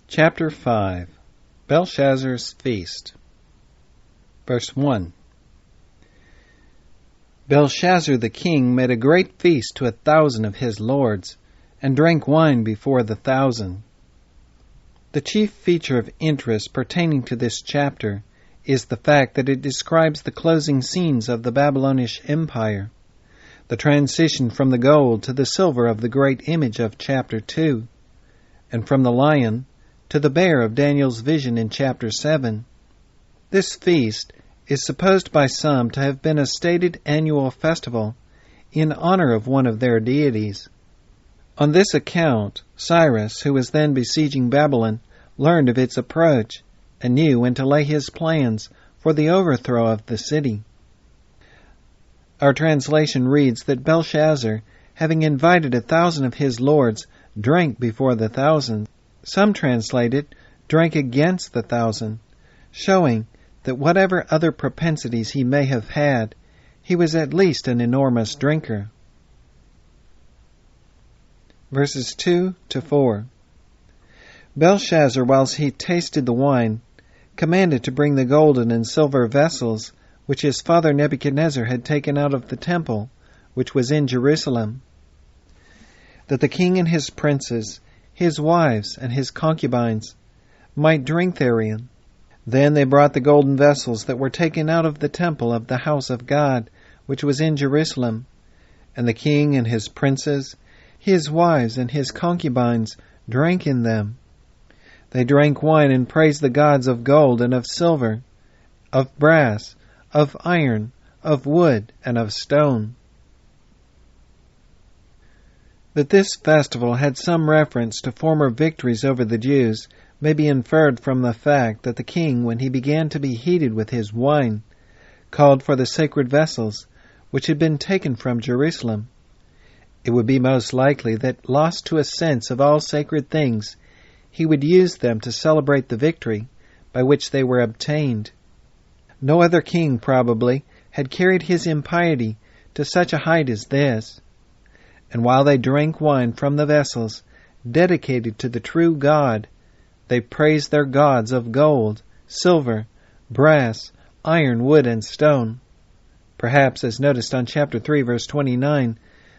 Chapter 5. Belshazzar's Feast. Verse 1. Belshazzar the king made a great feast to 1,000 of his lords, and drank wine before the 1,000. The chief feature of interest pertaining to this chapter is the fact that it describes the closing scenes of the Babylonish Empire, the transition from the gold to the silver of the great image of chapter 2, and from the lion to the bear of Daniel's vision in chapter 7. This feast is supposed by some to have been a stated annual festival in honor of one of their deities. On this account, Cyrus, who was then besieging Babylon, learned of its approach and knew when to lay his plans for the overthrow of the city. Our translation reads that Belshazzar, having invited 1,000 of his lords, drank before the 1,000. Some translate it, drank against the 1,000, showing that whatever other propensities he may have had, he was at least an enormous drinker. Verses 2 to 4. Belshazzar, whilst he tasted the wine, commanded to bring the golden and silver vessels which his father Nebuchadnezzar had taken out of the temple, which was in Jerusalem, that the king and his princes, his wives and his concubines, might drink therein. Then they brought the golden vessels that were taken out of the temple of the house of God, which was in Jerusalem, and the king and his princes, his wives and his concubines, drank in them. They drank wine and praised the gods of gold and of silver, of brass, of iron, of wood, and of stone. That this festival had some reference to former victories over the Jews may be inferred from the fact that the king, when he began to be heated with his wine, called for the sacred vessels which had been taken from Jerusalem. It would be most likely that, lost to a sense of all sacred things, he would use them to celebrate the victory by which they were obtained. No other king, probably, had carried his impiety to such a height as this. And while they drank wine from the vessels dedicated to the true God, they praised their gods of gold, silver, brass, iron, wood, and stone. Perhaps, as noticed on chapter 3, verse 29,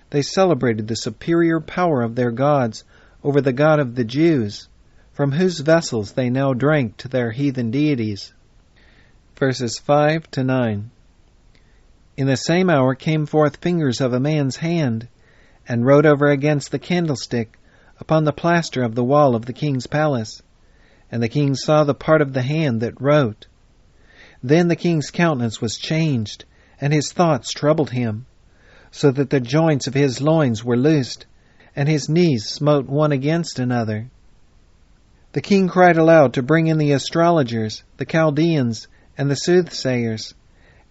they celebrated the superior power of their gods over the God of the Jews, from whose vessels they now drank to their heathen deities. Verses 5 to 9. In the same hour came forth fingers of a man's hand, and wrote over against the candlestick upon the plaster of the wall of the king's palace. And the king saw the part of the hand that wrote. Then the king's countenance was changed, and his thoughts troubled him, so that the joints of his loins were loosed, and his knees smote one against another. The king cried aloud to bring in the astrologers, the Chaldeans, and the soothsayers.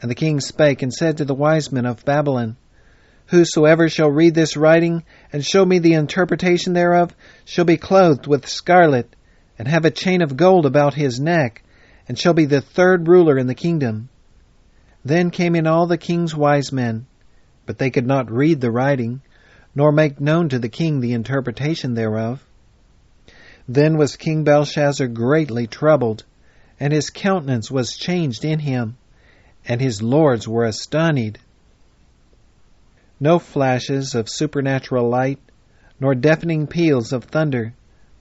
And the king spake and said to the wise men of Babylon, Whosoever shall read this writing, and show me the interpretation thereof, shall be clothed with scarlet, and have a chain of gold about his neck, and shall be the third ruler in the kingdom. Then came in all the king's wise men, but they could not read the writing, nor make known to the king the interpretation thereof. Then was King Belshazzar greatly troubled, and his countenance was changed in him, and his lords were astonied. No flashes of supernatural light, nor deafening peals of thunder,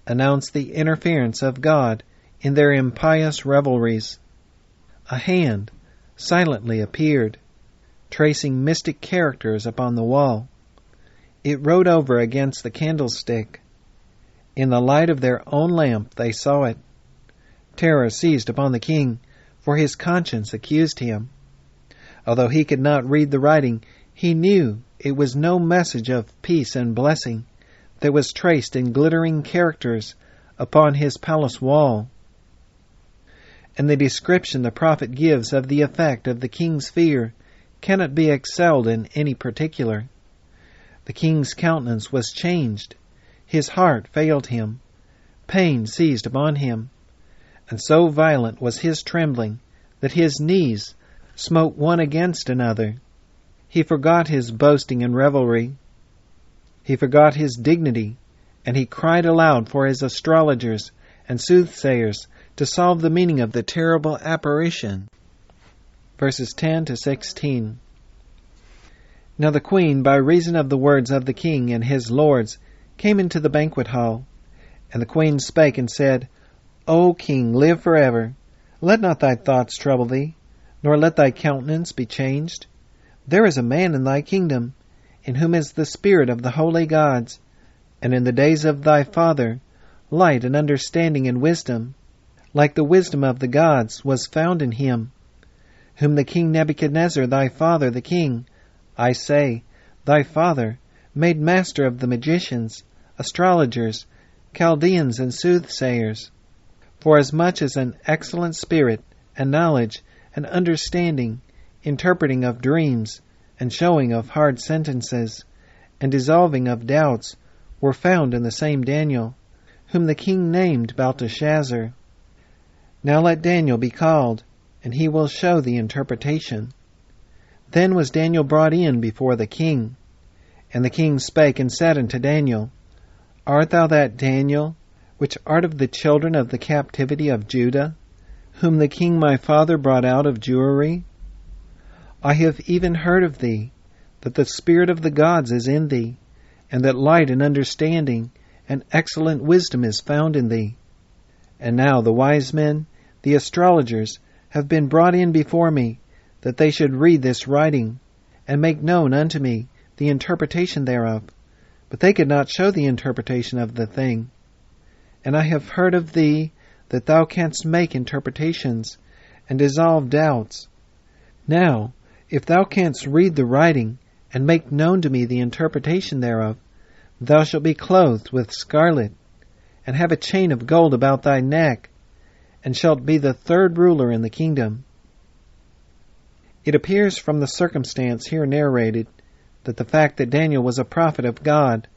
announced the interference of God in their impious revelries. A hand silently appeared, tracing mystic characters upon the wall. It wrote over against the candlestick. In the light of their own lamp they saw it. Terror seized upon the king, for his conscience accused him. Although he could not read the writing, he knew it was no message of peace and blessing that was traced in glittering characters upon his palace wall. And the description the prophet gives of the effect of the king's fear cannot be excelled in any particular. The king's countenance was changed, his heart failed him, pain seized upon him, and so violent was his trembling that his knees smote one against another. He forgot his boasting and revelry. He forgot his dignity, and he cried aloud for his astrologers and soothsayers to solve the meaning of the terrible apparition. Verses 10 to 16. Now the queen, by reason of the words of the king and his lords, came into the banquet hall. And the queen spake and said, O king, live forever. Let not thy thoughts trouble thee, nor let thy countenance be changed. There is a man in thy kingdom, in whom is the spirit of the holy gods, and in the days of thy father light and understanding and wisdom, like the wisdom of the gods, was found in him, whom the king Nebuchadnezzar thy father the king, I say, thy father, made master of the magicians, astrologers, Chaldeans, and soothsayers. For as much as an excellent spirit, and knowledge, and understanding, interpreting of dreams, and showing of hard sentences, and dissolving of doubts, were found in the same Daniel, whom the king named Belshazzar. Now let Daniel be called, and he will show the interpretation. Then was Daniel brought in before the king. And the king spake and said unto Daniel, Art thou that Daniel, which art of the children of the captivity of Judah, whom the king my father brought out of Jewry? I have even heard of thee, that the spirit of the gods is in thee, and that light and understanding and excellent wisdom is found in thee. And now the wise men, the astrologers, have been brought in before me, that they should read this writing, and make known unto me the interpretation thereof. But they could not show the interpretation of the thing. And I have heard of thee, that thou canst make interpretations, and dissolve doubts. Now, if thou canst read the writing, and make known to me the interpretation thereof, thou shalt be clothed with scarlet, and have a chain of gold about thy neck, and shalt be the third ruler in the kingdom. It appears from the circumstance here narrated that the fact that Daniel was a prophet of God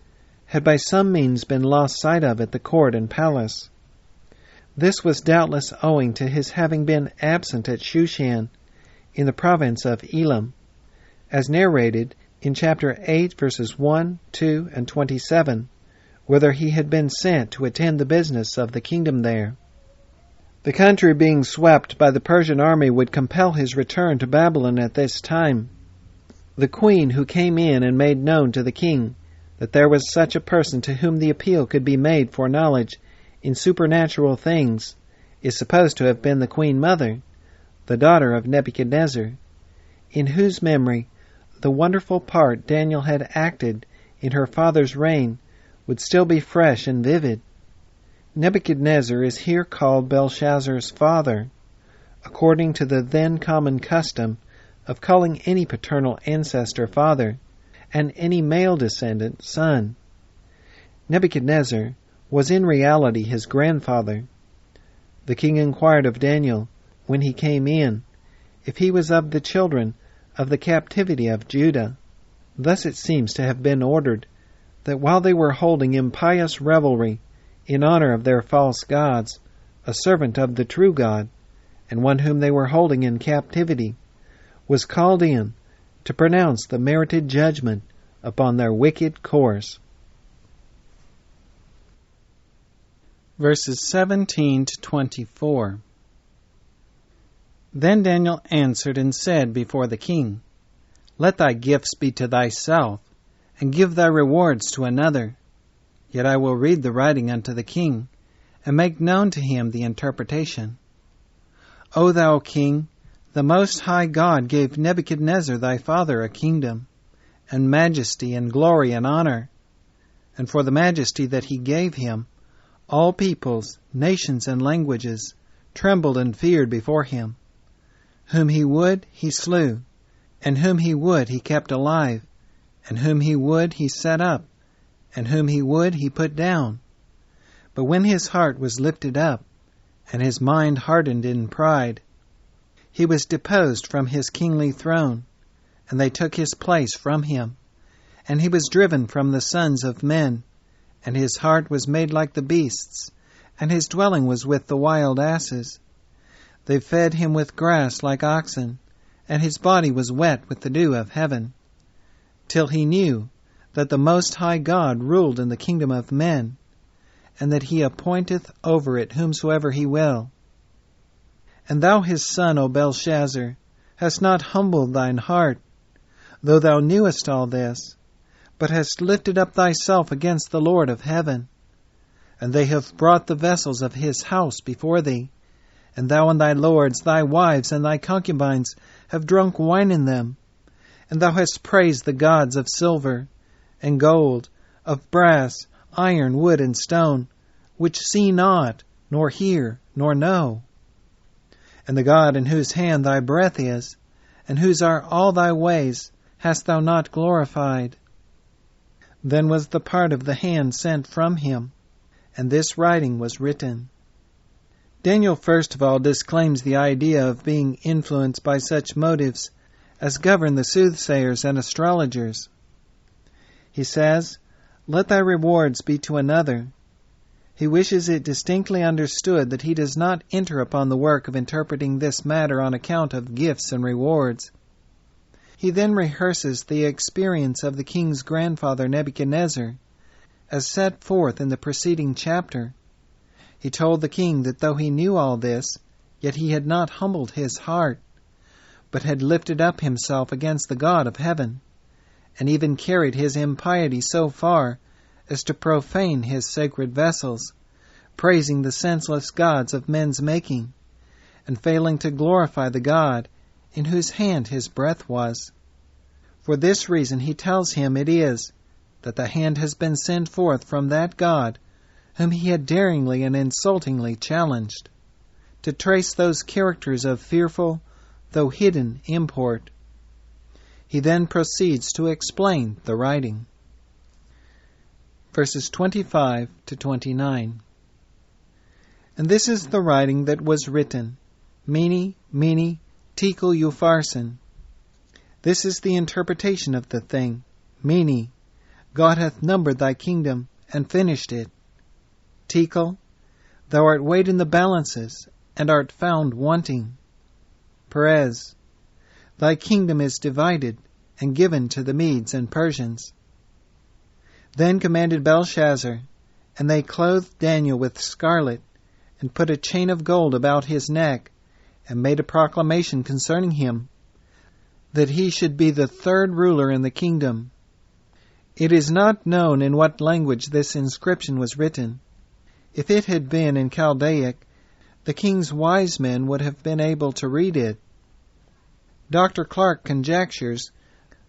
had by some means been lost sight of at the court and palace. This was doubtless owing to his having been absent at Shushan, in the province of Elam, as narrated in chapter 8, verses 1, 2, and 27, whither he had been sent to attend the business of the kingdom there. The country being swept by the Persian army would compel his return to Babylon at this time. The queen, who came in and made known to the king that there was such a person to whom the appeal could be made for knowledge in supernatural things, is supposed to have been the queen mother, the daughter of Nebuchadnezzar, in whose memory the wonderful part Daniel had acted in her father's reign would still be fresh and vivid. Nebuchadnezzar is here called Belshazzar's father, according to the then common custom of calling any paternal ancestor father, and any male descendant son. Nebuchadnezzar was in reality his grandfather. The king inquired of Daniel, when he came in, if he was of the children of the captivity of Judah. Thus it seems to have been ordered that while they were holding impious revelry in honor of their false gods, a servant of the true God, and one whom they were holding in captivity, was called in to pronounce the merited judgment upon their wicked course. Verses 17 to 24. Then Daniel answered and said before the king, Let thy gifts be to thyself, and give thy rewards to another. Yet I will read the writing unto the king, and make known to him the interpretation. O thou king, the Most High God gave Nebuchadnezzar thy father a kingdom, and majesty, and glory, and honor. And for the majesty that he gave him, all peoples, nations, and languages trembled and feared before him. Whom he would, he slew, and whom he would, he kept alive, and whom he would, he set up, and whom he would, he put down. But when his heart was lifted up, and his mind hardened in pride, he was deposed from his kingly throne, and they took his place from him. And he was driven from the sons of men, and his heart was made like the beasts, and his dwelling was with the wild asses. They fed him with grass like oxen, and his body was wet with the dew of heaven, till he knew that the Most High God ruled in the kingdom of men, and that he appointeth over it whomsoever he will. And thou his son, O Belshazzar, hast not humbled thine heart, though thou knewest all this, but hast lifted up thyself against the Lord of heaven. And they have brought the vessels of his house before thee, and thou and thy lords, thy wives, and thy concubines have drunk wine in them. And thou hast praised the gods of silver and gold, of brass, iron, wood, and stone, which see not, nor hear, nor know. And the God in whose hand thy breath is, and whose are all thy ways, hast thou not glorified. Then was the part of the hand sent from him, and this writing was written. Daniel first of all disclaims the idea of being influenced by such motives as govern the soothsayers and astrologers. He says, "Let thy rewards be to another." He wishes it distinctly understood that he does not enter upon the work of interpreting this matter on account of gifts and rewards. He then rehearses the experience of the king's grandfather Nebuchadnezzar, as set forth in the preceding chapter. He told the king that though he knew all this, yet he had not humbled his heart, but had lifted up himself against the God of heaven, and even carried his impiety so far as to profane his sacred vessels, praising the senseless gods of men's making, and failing to glorify the God in whose hand his breath was. For this reason he tells him it is that the hand has been sent forth from that God whom he had daringly and insultingly challenged, to trace those characters of fearful, though hidden, import. He then proceeds to explain the writing. Verses 25 to 29. And this is the writing that was written, Mene, Mene, Tekel Upharsin. This is the interpretation of the thing. Mene, God hath numbered thy kingdom, and finished it. Tekel, thou art weighed in the balances, and art found wanting. Peres, thy kingdom is divided, and given to the Medes and Persians. Then commanded Belshazzar, and they clothed Daniel with scarlet, and put a chain of gold about his neck, and made a proclamation concerning him, that he should be the third ruler in the kingdom. It is not known in what language this inscription was written. If it had been in Chaldaic, the king's wise men would have been able to read it. Dr. Clark conjectures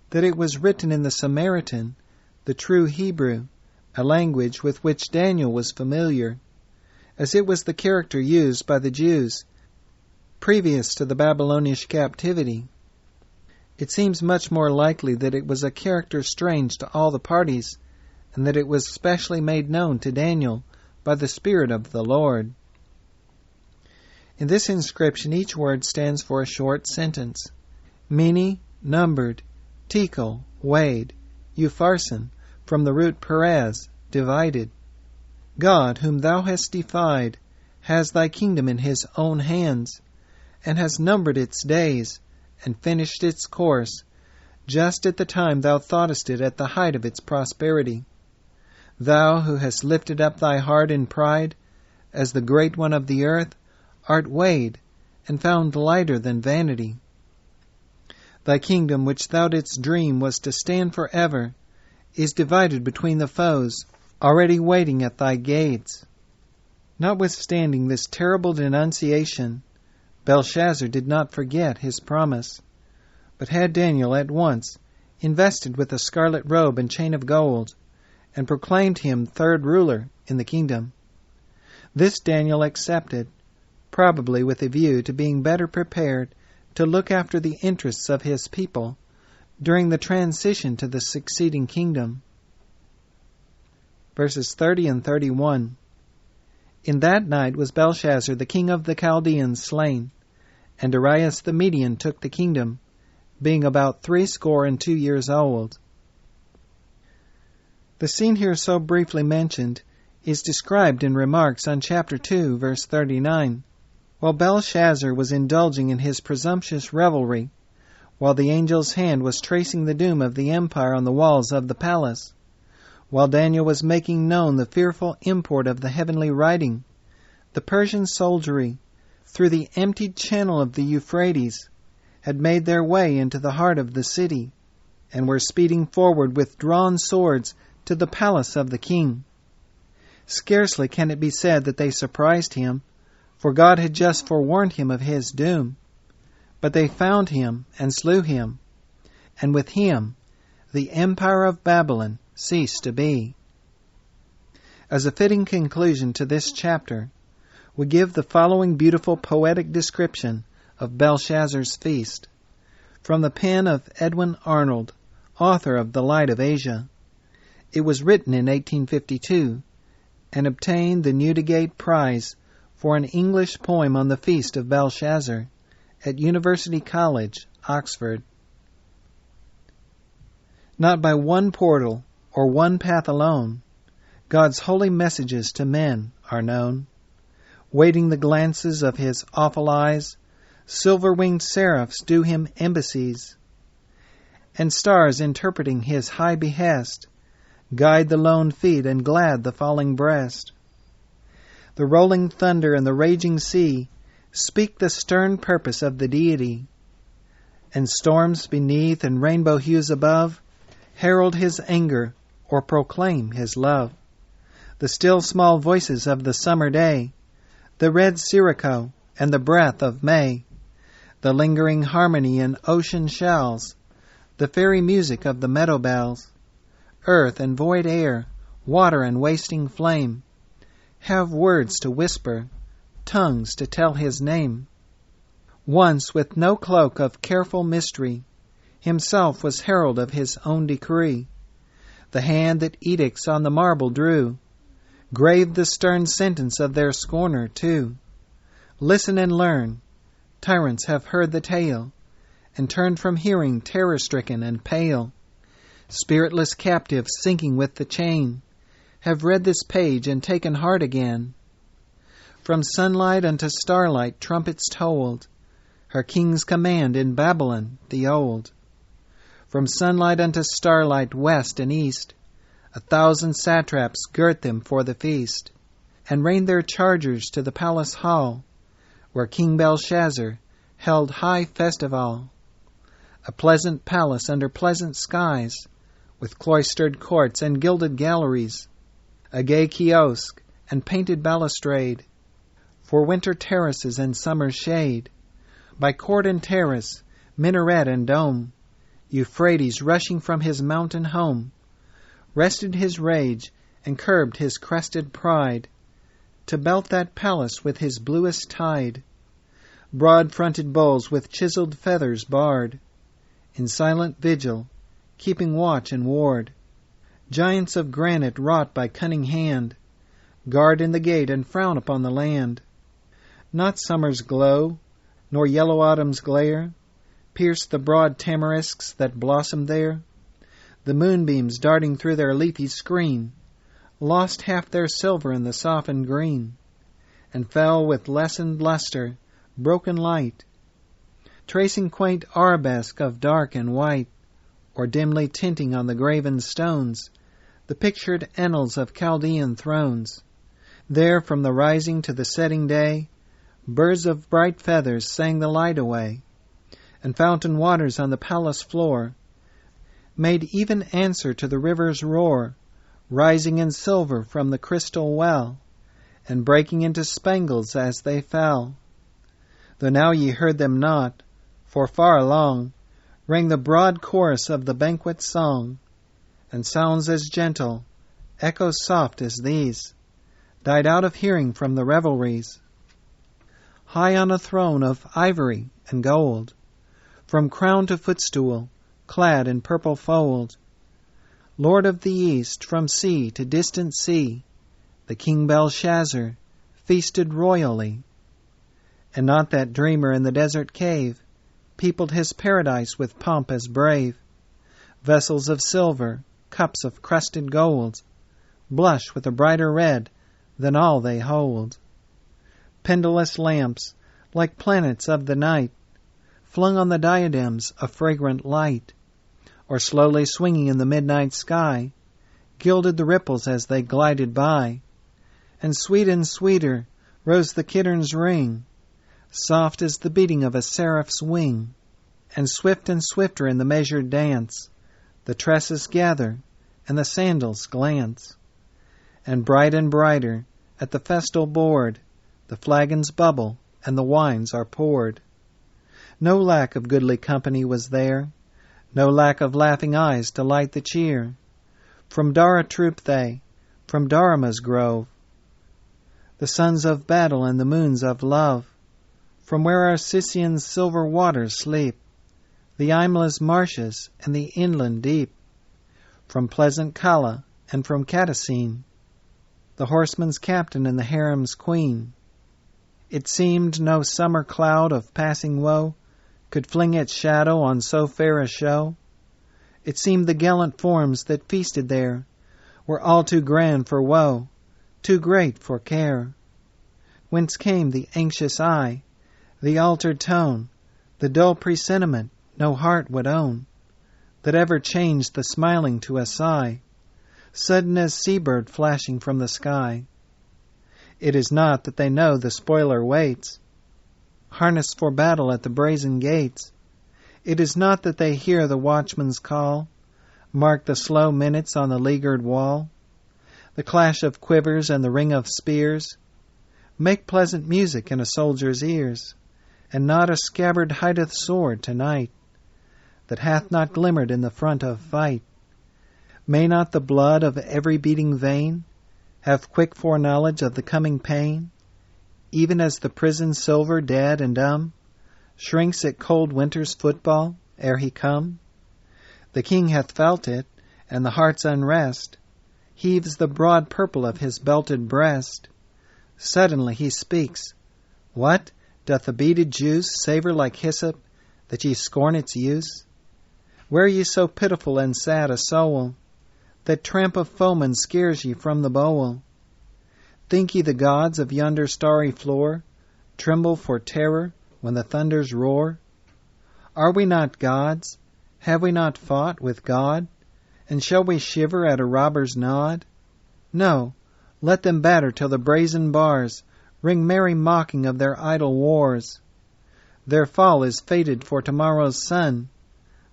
that it was written in the Samaritan, the true Hebrew, a language with which Daniel was familiar, as it was the character used by the Jews previous to the Babylonish captivity. It seems much more likely that it was a character strange to all the parties, and that it was specially made known to Daniel by the Spirit of the Lord. In this inscription each word stands for a short sentence. Mene, numbered, Tekel, weighed, Upharsin, from the root Peres, divided. God, whom thou hast defied, has thy kingdom in his own hands, and has numbered its days, and finished its course, just at the time thou thoughtest it at the height of its prosperity. Thou, who hast lifted up thy heart in pride, as the great one of the earth, art weighed, and found lighter than vanity. Thy kingdom, which thou didst dream was to stand forever, is divided between the foes, already waiting at thy gates. Notwithstanding this terrible denunciation, Belshazzar did not forget his promise, but had Daniel at once invested with a scarlet robe and chain of gold, and proclaimed him third ruler in the kingdom. This Daniel accepted, probably with a view to being better prepared to look after the interests of his people during the transition to the succeeding kingdom. Verses 30 and 31. In that night was Belshazzar the king of the Chaldeans slain, and Darius the Median took the kingdom, being about 62 years old. The scene here so briefly mentioned is described in remarks on chapter 2, verse 39. While Belshazzar was indulging in his presumptuous revelry, while the angel's hand was tracing the doom of the empire on the walls of the palace, While Daniel was making known the fearful import of the heavenly writing, the Persian soldiery, through the emptied channel of the Euphrates, had made their way into the heart of the city, and were speeding forward with drawn swords to the palace of the king. Scarcely can it be said that they surprised him, for God had just forewarned him of his doom. But they found him and slew him, and with him the empire of Babylon ceased to be. As a fitting conclusion to this chapter, we give the following beautiful poetic description of Belshazzar's feast, from the pen of Edwin Arnold, author of The Light of Asia. It was written in 1852 and obtained the Newdigate Prize for an English poem on the feast of Belshazzar at University College, Oxford. Not by one portal or one path alone God's holy messages to men are known. Waiting the glances of his awful eyes, silver-winged seraphs do him embassies, and stars interpreting his high behest guide the lone feet and glad the falling breast. The rolling thunder and the raging sea speak the stern purpose of the deity, and storms beneath and rainbow hues above herald his anger or proclaim his love. The still small voices of the summer day, the red sirocco and the breath of May, the lingering harmony in ocean shells, the fairy music of the meadow bells, earth and void air, water and wasting flame, have words to whisper, tongues to tell his name. Once, with no cloak of careful mystery, himself was herald of his own decree. The hand that edicts on the marble drew graved the stern sentence of their scorner too. Listen and learn. Tyrants have heard the tale, and turned from hearing terror-stricken and pale. Spiritless captives sinking with the chain have read this page and taken heart again. From sunlight unto starlight trumpets tolled her king's command in Babylon the old. From sunlight unto starlight west and east 1,000 satraps girt them for the feast, and reined their chargers to the palace hall, where King Belshazzar held high festival. A pleasant palace under pleasant skies, with cloistered courts and gilded galleries, a gay kiosk and painted balustrade, for winter terraces and summer shade. By court and terrace, minaret and dome, Euphrates rushing from his mountain home, rested his rage and curbed his crested pride, to belt that palace with his bluest tide. Broad-fronted bulls with chiseled feathers barred, in silent vigil, keeping watch and ward. Giants of granite wrought by cunning hand, guard in the gate and frown upon the land. Not summer's glow, nor yellow autumn's glare, pierce the broad tamarisks that blossom there. The moonbeams darting through their leafy screen lost half their silver in the softened green, and fell with lessened luster, broken light, tracing quaint arabesque of dark and white, or dimly tinting on the graven stones the pictured annals of Chaldean thrones. There from the rising to the setting day, birds of bright feathers sang the light away, and fountain waters on the palace floor made even answer to the river's roar, rising in silver from the crystal well, and breaking into spangles as they fell. Though now ye heard them not, for far along rang the broad chorus of the banquet song, and sounds as gentle, echoes soft as these, died out of hearing from the revelries. High on a throne of ivory and gold, from crown to footstool, clad in purple fold, Lord of the East, from sea to distant sea, the King Belshazzar feasted royally. And not that dreamer in the desert cave peopled his paradise with pomp as brave. Vessels of silver, cups of crusted gold, blush with a brighter red than all they hold. Pendulous lamps, like planets of the night, flung on the diadems a fragrant light, or slowly swinging in the midnight sky, gilded the ripples as they glided by, and sweeter rose the kittern's ring, soft as the beating of a seraph's wing, and swifter in the measured dance, the tresses gather, and the sandals glance, and brighter at the festal board, the flagons bubble, and the wines are poured. No lack of goodly company was there, no lack of laughing eyes to light the cheer. From Dara troop they, from Darima's grove, the sons of battle and the moons of love, from where Arcesian's silver waters sleep, the Imla's marshes and the inland deep, from pleasant Kala and from Catacene, the horseman's captain and the harem's queen. It seemed no summer cloud of passing woe could fling its shadow on so fair a show. It seemed the gallant forms that feasted there were all too grand for woe, too great for care. Whence came the anxious eye, the altered tone, the dull presentiment no heart would own, that ever changed the smiling to a sigh, sudden as seabird flashing from the sky? It is not that they know the spoiler waits, harnessed for battle at the brazen gates. It is not that they hear the watchman's call, mark the slow minutes on the leaguered wall, the clash of quivers and the ring of spears, make pleasant music in a soldier's ears, and not a scabbard hideth sword tonight, that hath not glimmered in the front of fight. May not the blood of every beating vein have quick foreknowledge of the coming pain, even as the prison silver, dead and dumb, shrinks at cold winter's football ere he come? The king hath felt it, and the heart's unrest heaves the broad purple of his belted breast. Suddenly he speaks. What? Doth the beaded juice savour like hyssop, that ye scorn its use? Where ye so pitiful and sad a soul, that tramp of foemen scares ye from the bowl? Think ye the gods of yonder starry floor tremble for terror when the thunders roar? Are we not gods? Have we not fought with God? And shall we shiver at a robber's nod? No, let them batter till the brazen bars ring merry mocking of their idle wars. Their fall is fated for tomorrow's sun.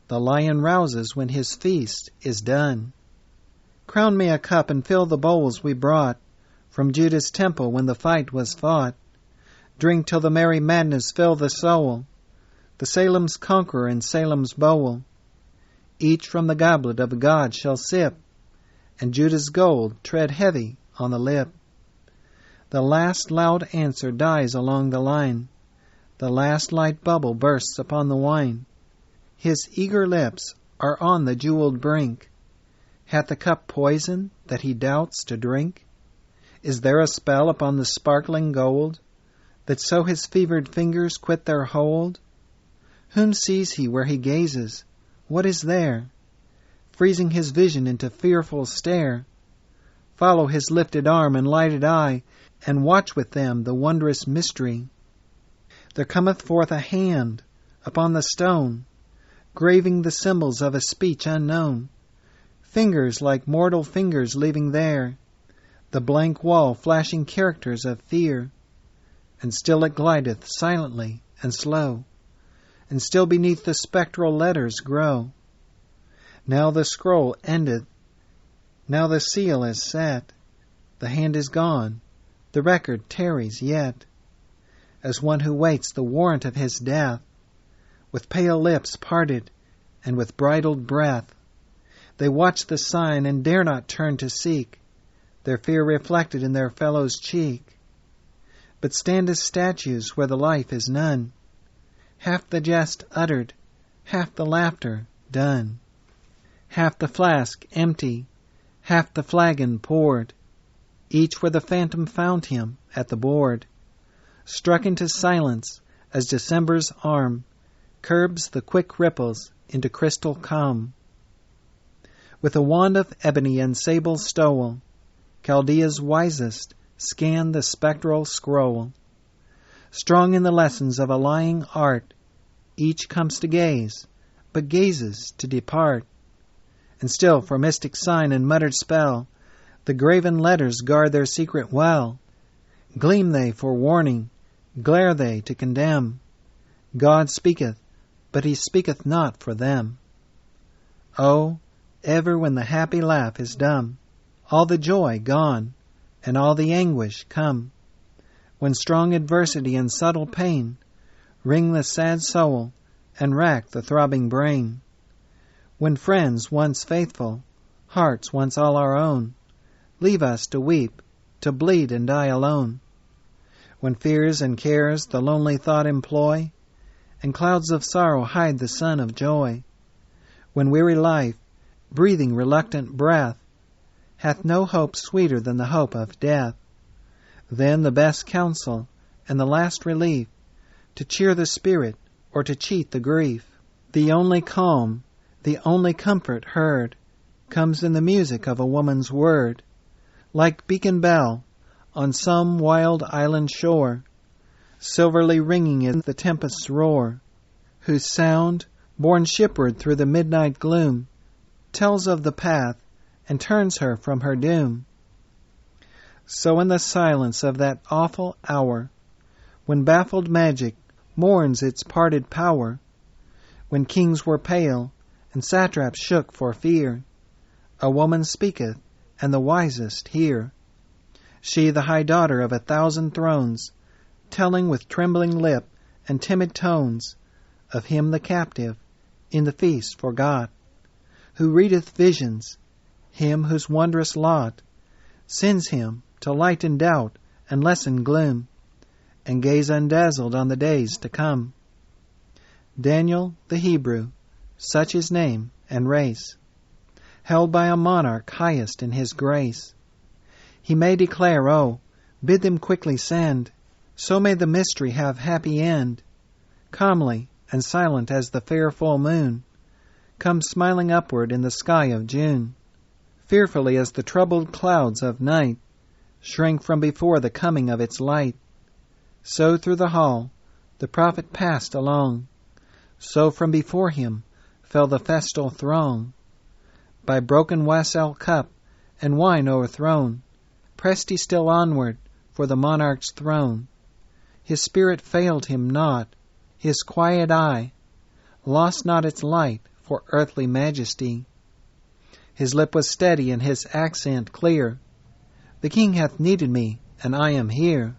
The lion rouses when his feast is done. Crown me a cup and fill the bowls we brought from Judah's temple when the fight was fought. Drink till the merry madness fill the soul, the Salem's conqueror and Salem's bowl. Each from the goblet of a god shall sip, and Judah's gold tread heavy on the lip. The last loud answer dies along the line, the last light bubble bursts upon the wine. His eager lips are on the jeweled brink. Hath the cup poison that he doubts to drink? Is there a spell upon the sparkling gold, that so his fevered fingers quit their hold? Whom sees he where he gazes? What is there? Freezing his vision into fearful stare. Follow his lifted arm and lighted eye, and watch with them the wondrous mystery. There cometh forth a hand upon the stone, graving the symbols of a speech unknown. Fingers like mortal fingers leaving there the blank wall flashing characters of fear. And still it glideth silently and slow, and still beneath the spectral letters grow. Now the scroll endeth, now the seal is set, the hand is gone, the record tarries yet, as one who waits the warrant of his death, with pale lips parted and with bridled breath. They watch the sign and dare not turn to seek their fear reflected in their fellow's cheek, but stand as statues where the life is none, half the jest uttered, half the laughter done, half the flask empty, half the flagon poured, each where the phantom found him at the board, struck into silence as December's arm curbs the quick ripples into crystal calm. With a wand of ebony and sable stole, Chaldea's wisest scan the spectral scroll. Strong in the lessons of a lying art, each comes to gaze, but gazes to depart, And still for mystic sign and muttered spell the graven letters guard their secret well. Gleam they for warning, glare they to condemn. God speaketh, but he speaketh not for them. Oh, ever when the happy laugh is dumb, all the joy gone, and all the anguish come, when strong adversity and subtle pain wring the sad soul and rack the throbbing brain, when friends once faithful, hearts once all our own, leave us to weep, to bleed and die alone, when fears and cares the lonely thought employ, and clouds of sorrow hide the sun of joy, when weary life, breathing reluctant breath, hath no hope sweeter than the hope of death, then the best counsel and the last relief, to cheer the spirit or to cheat the grief, the only calm, the only comfort heard, comes in the music of a woman's word, like beacon bell on some wild island shore, silverly ringing in the tempest's roar, whose sound, borne shipward through the midnight gloom, tells of the path and turns her from her doom. So in the silence of that awful hour, when baffled magic mourns its parted power, when kings were pale and satraps shook for fear, a woman speaketh, and the wisest hear. She, the high daughter of 1,000 thrones, telling with trembling lip and timid tones of him the captive, in the feast forgot, who readeth visions, him whose wondrous lot sends him to lighten doubt and lessen gloom, and gaze undazzled on the days to come. Daniel the Hebrew, such his name and race, held by a monarch highest in his grace. He may declare, oh, bid them quickly send, so may the mystery have happy end. Calmly and silent as the fair full moon, come smiling upward in the sky of June, fearfully as the troubled clouds of night shrink from before the coming of its light. So through the hall the prophet passed along, so from before him fell the festal throng. By broken wassail cup and wine o'erthrown, pressed he still onward for the monarch's throne. His spirit failed him not, his quiet eye lost not its light for earthly majesty. His lip was steady and his accent clear, the king hath needed me, and I am here.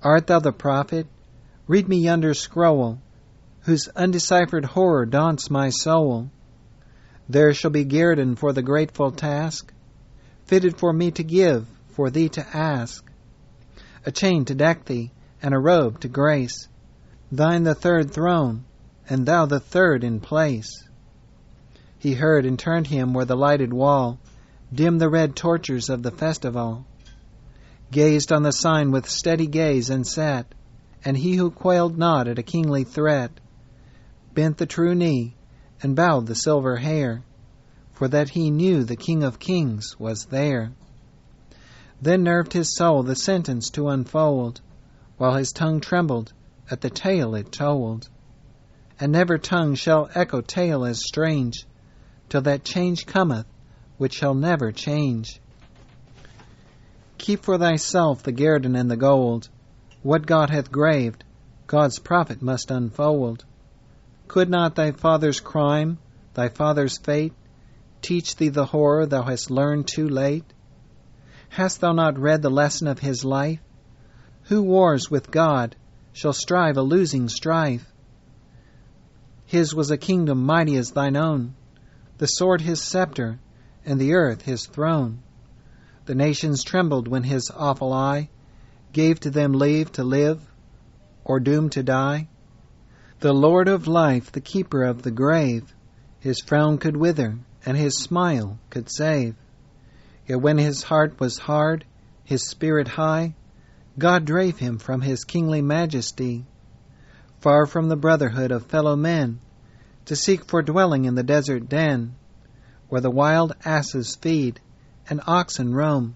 Art thou the prophet? Read me yonder scroll, whose undeciphered horror daunts my soul. There shall be guerdon for the grateful task, fitted for me to give, for thee to ask. A chain to deck thee, and a robe to grace, thine the third throne, and thou the third in place. He heard and turned him where the lighted wall dimmed the red tortures of the festival, gazed on the sign with steady gaze and sat, and he who quailed not at a kingly threat bent the true knee and bowed the silver hair, for that he knew the King of Kings was there. Then nerved his soul the sentence to unfold, while his tongue trembled at the tale it told. And never tongue shall echo tale as strange, till that change cometh which shall never change. Keep for thyself the guerdon and the gold, what God hath graved, God's prophet must unfold. Could not thy father's crime, thy father's fate, teach thee the horror thou hast learned too late? Hast thou not read the lesson of his life? Who wars with God shall strive a losing strife? His was a kingdom mighty as thine own, the sword his scepter, and the earth his throne. The nations trembled when his awful eye gave to them leave to live, or doom to die. The Lord of life, the keeper of the grave, his frown could wither, and his smile could save. Yet when his heart was hard, his spirit high, God drave him from his kingly majesty, far from the brotherhood of fellow men, to seek for dwelling in the desert den, where the wild asses feed and oxen roam.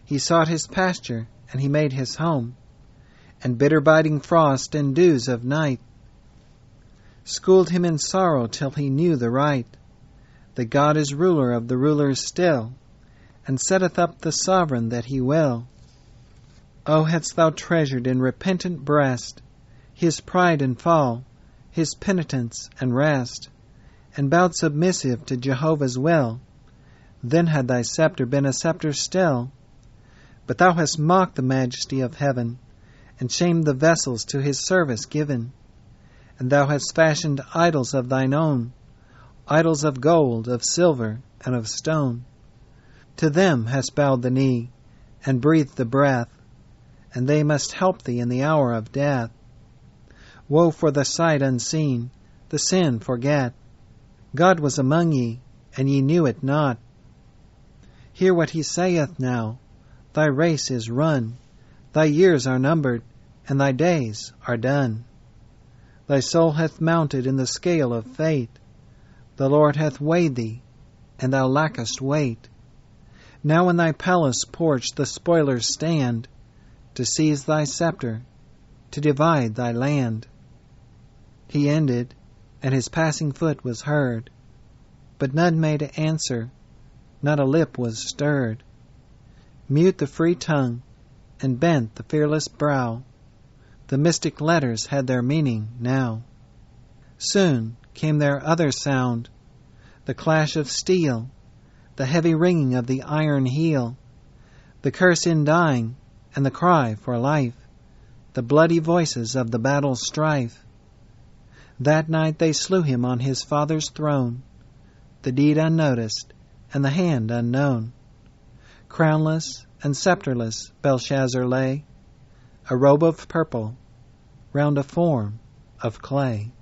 He sought his pasture, and he made his home, and bitter biting frost and dews of night schooled him in sorrow till he knew the right. that God is ruler of the rulers still, and setteth up the sovereign that he will. O hadst thou treasured in repentant breast his pride and fall, his penitence and rest, and bowed submissive to Jehovah's will, then had thy scepter been a scepter still. But thou hast mocked the majesty of heaven, and shamed the vessels to his service given. And thou hast fashioned idols of thine own, idols of gold, of silver, and of stone. To them hast bowed the knee, and breathed the breath, and they must help thee in the hour of death. Woe for the sight unseen, the sin forget. God was among ye, and ye knew it not. Hear what he saith now, thy race is run, thy years are numbered, and thy days are done. Thy soul hath mounted in the scale of fate, the Lord hath weighed thee, and thou lackest weight. Now in thy palace porch the spoilers stand, to seize thy scepter, to divide thy land. He ended, and his passing foot was heard, but none made answer, not a lip was stirred. Mute the free tongue, and bent the fearless brow, the mystic letters had their meaning now. Soon came their other sound, the clash of steel, the heavy ringing of the iron heel, the curse in dying, and the cry for life, the bloody voices of the battle strife. That night they slew him on his father's throne, the deed unnoticed, and the hand unknown. Crownless and scepterless Belshazzar lay, a robe of purple round a form of clay.